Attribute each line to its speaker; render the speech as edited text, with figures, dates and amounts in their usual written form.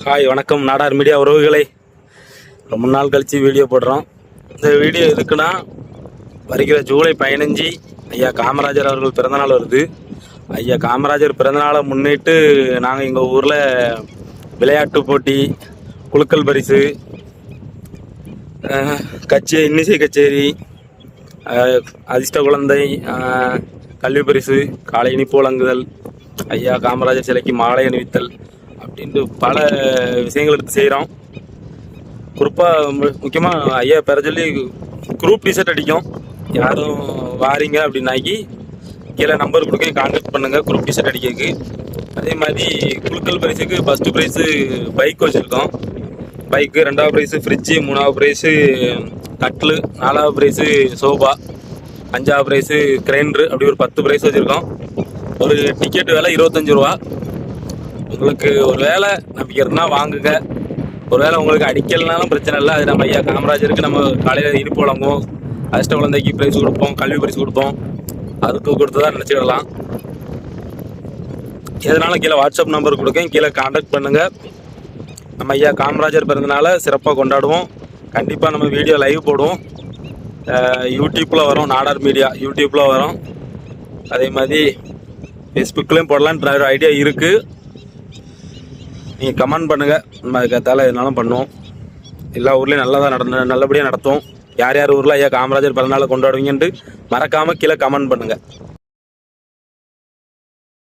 Speaker 1: Hi, வணக்கம் Nadar media உறவுகளை. ரொம்ப நாள் கழித்து வீடியோ போடுறோம். இந்த வீடியோ எதுக்குன்னா, வருகிற ஜூலை 15 ஐயா காமராஜர் அவர்கள் பிறந்தநாள் வருது. ஐயா காமராஜர் பிறந்தநாளை முன்னிட்டு நாங்கள் எங்கள் ஊரில் விளையாட்டு போட்டி, குலுக்கல் பரிசு, இன்னிசை கச்சேரி, அதிர்ஷ்ட குழந்தை, கல்வி பரிசு, காலை இனிப்பு வழங்குதல், ஐயா காமராஜர் சிலைக்கு மாலை அணிவித்தல் அப்படின்ட்டு பல விஷயங்கள் எடுத்து செய்கிறோம். குறிப்பாக முக்கியமாக ஐயா பெற சொல்லி குரூப் டிஷர்ட் அடிக்கும். யாரும் வாரீங்க அப்படின்னாக்கி கீழே நம்பர் கொடுக்க கான்டாக்ட் பண்ணுங்கள் குரூப் டிஷர்ட் அடிக்கிறதுக்கு. அதே மாதிரி குலுக்கல் பரிசுக்கு ஃபஸ்ட்டு ப்ரைஸு பைக் வச்சுருக்கோம். பைக்கு, 2வது ப்ரைஸு ஃப்ரிட்ஜு, 3வது ப்ரைஸு கட்லு, 4வது ப்ரைஸு சோபா, 5வது ப்ரைஸு கிரைண்டரு, அப்படி ஒரு 10 ப்ரைஸ் வச்சுருக்கோம். ஒரு டிக்கெட் விலை 25 ரூபா. உங்களுக்கு ஒரு வேளை நம்பிக்கை இருந்தால் வாங்குங்க. ஒரு வேளை உங்களுக்கு அடிக்கலனாலும் பிரச்சனை இல்லை. அது நம்ம ஐயா காமராஜருக்கு நம்ம காலையில் இனிப்பு வழங்குவோம், அதிர்ஷ்ட குழந்தைக்கு ப்ரைஸ் கொடுப்போம், கல்வி பரிசு கொடுப்போம். அதுக்கு கொடுத்து தான் நினச்சிடலாம். எதனாலும் கீழே வாட்ஸ்அப் நம்பர் கொடுக்கேன், கீழே கான்டாக்ட் பண்ணுங்கள். நம்ம ஐயா காமராஜர் பிறந்தனால சிறப்பாக கொண்டாடுவோம். கண்டிப்பாக நம்ம வீடியோ லைவ் போடுவோம். யூடியூப்பில் வரும், நாடார் மீடியா யூடியூப்பில் வரும். அதே மாதிரி ஃபேஸ்புக்லேயும் போடலான்ற ஒரு ஐடியா இருக்குது. நீங்கள் கமெண்ட் பண்ணுங்கள், நம்ம அதுக்கேற்றால எதுனாலும் பண்ணுவோம். எல்லா ஊர்லேயும் நல்லபடியாக நடத்துவோம். யார் யார் ஊரில் ஐயா காமராஜர் பிறந்தநாளை கொண்டாடுவீங்கன்ட்டு மறக்காமல் கீழே கமெண்ட் பண்ணுங்கள்.